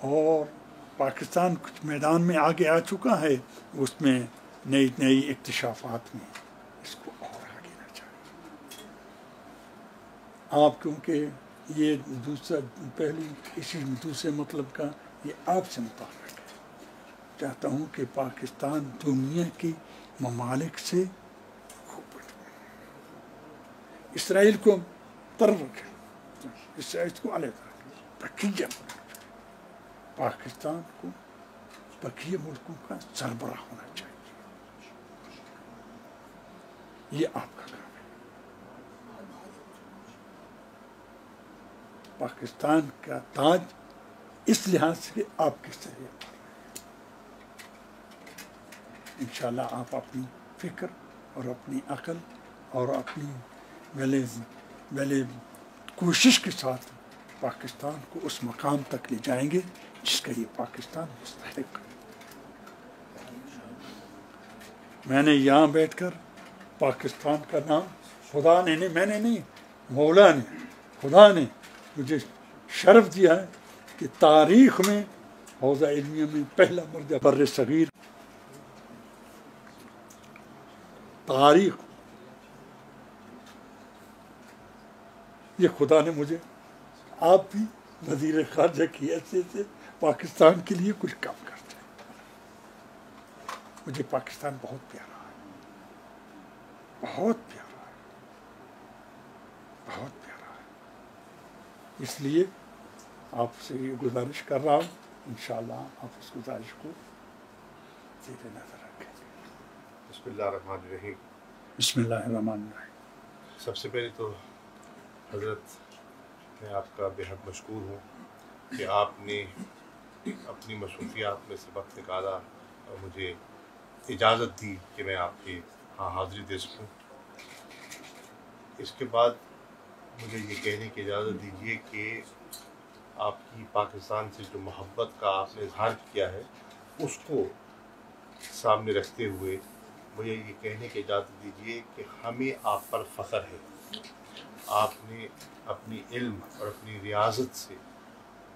اور پاکستان کچھ میدان میں آگے آ چکا ہے، اس میں نئی نئی اکتشافات میں اس کو اور آگے نہ چاہیے. آپ کیونکہ یہ دوسرا پہلو اسی دوسرے مطلب کا یہ آپ سے متعلق ہے. چاہتا ہوں کہ پاکستان دنیا کی ممالک سے خوب اسرائیل کو طرف رکھے، اسرائیل کو علیحدہ رکھے، بقیہ پاکستان کو بقیہ ملکوں کا سربراہ ہونا چاہیے. یہ آپ کا کام ہے. پاکستان کا تاج اس لحاظ سے آپ کے سر پر ہے. انشاءاللہ آپ اپنی فکر اور اپنی عقل اور اپنی بھلے کوشش کے ساتھ پاکستان کو اس مقام تک لے جائیں گے جس کا یہ پاکستان مستحق ہے. میں نے یہاں بیٹھ کر پاکستان کا نام خدا نے نہیں، میں نے نہیں، مولا نے، خدا نے مجھے شرف دیا ہے کہ تاریخ میں حوزہ علمیہ میں پہلا مرجع بر صغیر تاریخ، یہ خدا نے مجھے، آپ بھی وزیر خارجہ کی حیثیت سے پاکستان کے لیے کچھ کام کرتے ہیں. مجھے پاکستان بہت پیارا ہے، بہت پیارا ہے، بہت پیارا ہے. اس لیے آپ سے یہ گزارش کر رہا ہوں، انشاءاللہ آپ اس گزارش کو زیر نظر رکھیں گے. بسم اللہ الرحمن الرحیم. بسم اللہ الرحمن الرحیم. سب سے پہلے تو حضرت میں آپ کا بے حد مشکور ہوں کہ آپ نے اپنی مصروفیات میں سے وقت نکالا اور مجھے اجازت دی کہ میں آپ کے ہاں حاضری دے سکوں. اس کے بعد مجھے یہ کہنے کی اجازت دیجیے کہ آپ کی پاکستان سے جو محبت کا آپ نے اظہار کیا ہے اس کو سامنے رکھتے ہوئے مجھے یہ کہنے کی اجازت دیجیے کہ ہمیں آپ پر فخر ہے. آپ نے اپنی علم اور اپنی ریاضت سے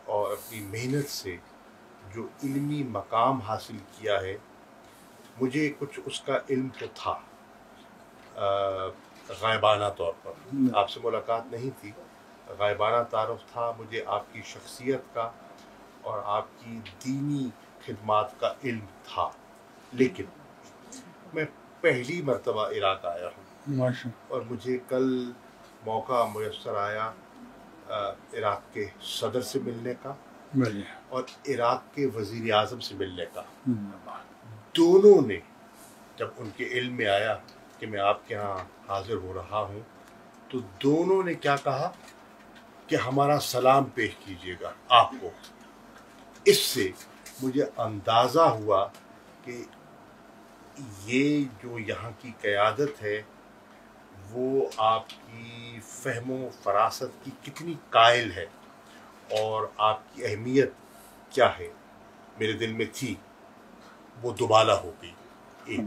اور اپنی محنت سے جو علمی مقام حاصل کیا ہے، مجھے کچھ اس کا علم تو تھا غائبانہ طور پر، آپ سے ملاقات نہیں تھی، غائبانہ تعارف تھا. مجھے آپ کی شخصیت کا اور آپ کی دینی خدمات کا علم تھا، لیکن میں پہلی مرتبہ عراق آیا ہوں اور مجھے کل موقع میسر آیا عراق کے صدر سے ملنے کا اور عراق کے وزیر اعظم سے ملنے کا. دونوں نے جب ان کے علم میں آیا کہ میں آپ کے ہاں حاضر ہو رہا ہوں تو دونوں نے کیا کہا کہ ہمارا سلام پیش کیجیے گا آپ کو. اس سے مجھے اندازہ ہوا کہ یہ جو یہاں کی قیادت ہے وہ آپ کی فہم و فراست کی کتنی قائل ہے اور آپ کی اہمیت کیا ہے میرے دل میں تھی، وہ دوبالا ہو گئی. ایک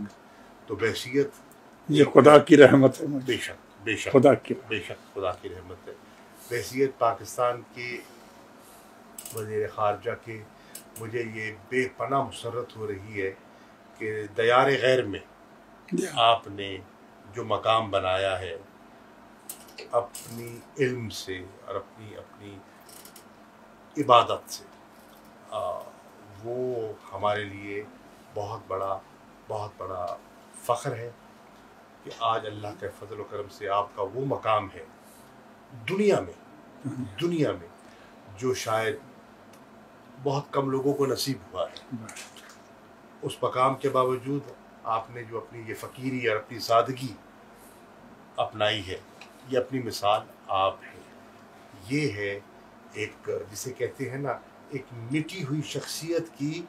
تو بحثیت یہ خدا کی رحمت ہے، بے شک بے شک خدا کی بے شک خدا کی رحمت ہے. بحثیت پاکستان کے وزیر خارجہ کے مجھے یہ بے پناہ مسرت ہو رہی ہے کہ دیار غیر میں آپ نے جو مقام بنایا ہے اپنی علم سے اور اپنی عبادت سے، وہ ہمارے لیے بہت بڑا فخر ہے کہ آج اللہ کے فضل و کرم سے آپ کا وہ مقام ہے دنیا میں جو شاید بہت کم لوگوں کو نصیب ہوا ہے. اس مقام کے باوجود آپ نے جو اپنی یہ فقیری اور اپنی سادگی اپنائی ہے، یہ اپنی مثال آپ ہے. یہ ہے ایک جسے کہتے ہیں نا ایک مٹی ہوئی شخصیت کی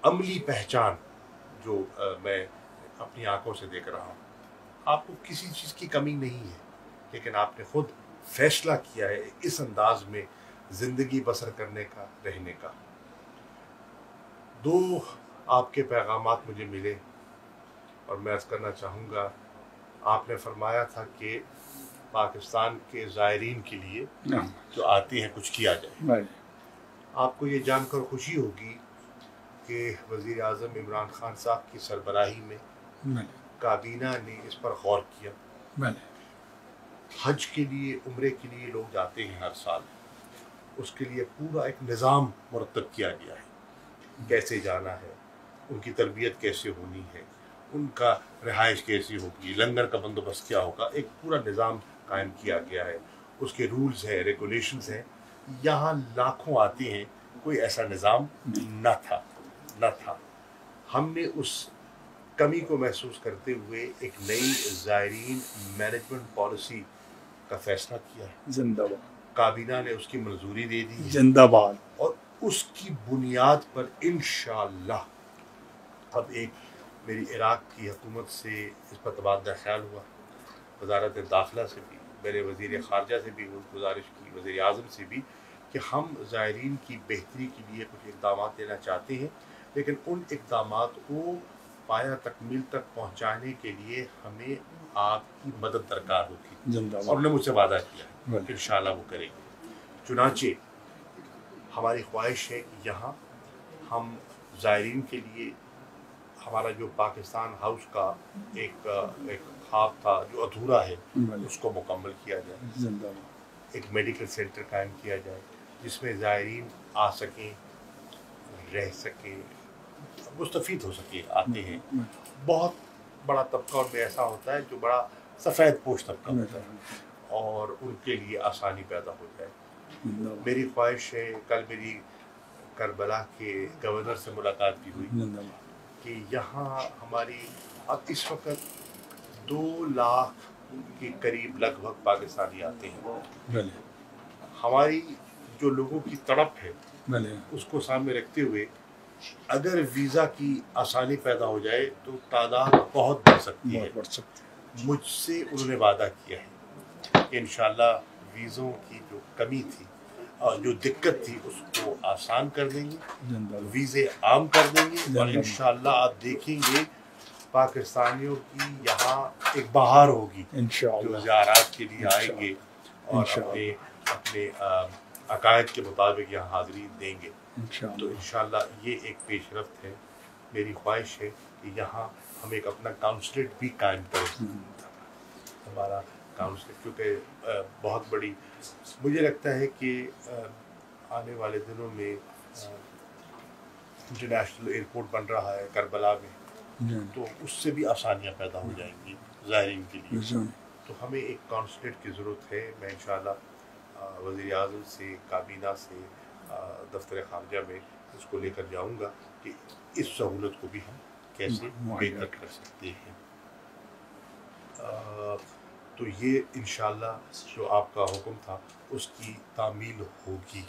عملی پہچان جو میں اپنی آنکھوں سے دیکھ رہا ہوں. آپ کو کسی چیز کی کمی نہیں ہے، لیکن آپ نے خود فیصلہ کیا ہے اس انداز میں زندگی بسر کرنے کا، رہنے کا. دو آپ کے پیغامات مجھے ملے اور میں عرض کرنا چاہوں گا. آپ نے فرمایا تھا کہ پاکستان کے زائرین کے لیے جو آتے ہیں کچھ کیا جائے. آپ کو یہ جان کر خوشی ہوگی کہ وزیر اعظم عمران خان صاحب کی سربراہی میں کابینہ نے اس پر غور کیا. حج کے لیے، عمرے کے لیے لوگ جاتے ہیں ہر سال، اس کے لیے پورا ایک نظام مرتب کیا گیا ہے، کیسے جانا ہے، ان کی تربیت کیسے ہونی ہے، ان کا رہائش کیسی ہوگی، لنگر کا بندوبست کیا ہوگا، ایک پورا نظام قائم کیا گیا ہے، اس کے رولز ہیں، ریگولیشنز ہیں. یہاں لاکھوں آتے ہیں، کوئی ایسا نظام نہ تھا. ہم نے اس کمی کو محسوس کرتے ہوئے ایک نئی زائرین مینجمنٹ پالیسی کا فیصلہ کیا ہے. زندہ باد. کابینہ نے اس کی منظوری دے دی ہے. زندہ باد. اور اس کی بنیاد پر انشاءاللہ اب ایک میری عراق کی حکومت سے اس پر تبادلہ خیال ہوا، وزارت داخلہ سے بھی، میرے وزیر خارجہ سے بھی گزارش کی، وزیر اعظم سے بھی، کہ ہم زائرین کی بہتری کے لیے کچھ اقدامات لینا چاہتے ہیں، لیکن ان اقدامات کو پایہ تکمیل تک پہنچانے کے لیے ہمیں آپ کی مدد درکار ہوگی. اور انہوں نے مجھ سے وعدہ کیا ہے کہ انشاءاللہ وہ کریں گے. چنانچہ ہماری خواہش ہے کہ یہاں ہم زائرین کے لیے ہمارا جو پاکستان ہاؤس کا ایک خواب تھا جو ادھورا ہے، اس کو مکمل کیا جائے. ایک میڈیکل سینٹر قائم کیا جائے جس میں زائرین آ سکیں، رہ سکیں، مستفید ہو سکے. آتے ہیں بہت بڑا طبقہ ان میں ایسا ہوتا ہے جو بڑا سفید پوش طبقہ ہوتا ہے، اور ان کے لیے آسانی پیدا ہو جائے. میری خواہش ہے، کل میری کربلا کے گورنر سے ملاقات بھی ہوئی کہ یہاں ہماری اب اس وقت 2 لاکھ کے قریب لگ بھگ پاکستانی آتے ہیں. ہماری جو لوگوں کی تڑپ ہے اس کو سامنے رکھتے ہوئے اگر ویزا کی آسانی پیدا ہو جائے تو تعداد بہت بڑھ سکتی ہے. مجھ سے انہوں نے وعدہ کیا ہے کہ انشاءاللہ ویزوں کی جو کمی تھی اور جو دقت تھی اس کو آسان کر دیں گے، ویزے عام کر دیں گے، اور انشاءاللہ آپ دیکھیں گے پاکستانیوں کی یہاں ایک بہار ہوگی جو زیارات کے لیے آئیں گے اور اپنے عقائد کے مطابق یہاں حاضری دیں گے. تو انشاءاللہ یہ ایک پیش رفت ہے. میری خواہش ہے کہ یہاں ہم ایک اپنا کاؤنسلیٹ بھی قائم کریں. ہمارا کاؤنسلیٹ کیونکہ بہت بڑی، مجھے لگتا ہے کہ آنے والے دنوں میں انٹرنیشنل ایئرپورٹ بن رہا ہے کربلا میں، تو اس سے بھی آسانیاں پیدا ہو جائیں گی زائرین کے لیے. تو ہمیں ایک کاؤنسلیٹ کی ضرورت ہے. میں انشاءاللہ وزیر اعظم سے، کابینہ سے، دفتر خارجہ میں اس کو لے کر جاؤں گا کہ اس سہولت کو بھی ہم کیسے بہتر کر سکتے ہیں. تو یہ انشاءاللہ جو آپ کا حکم تھا اس کی تعمیل ہوگی.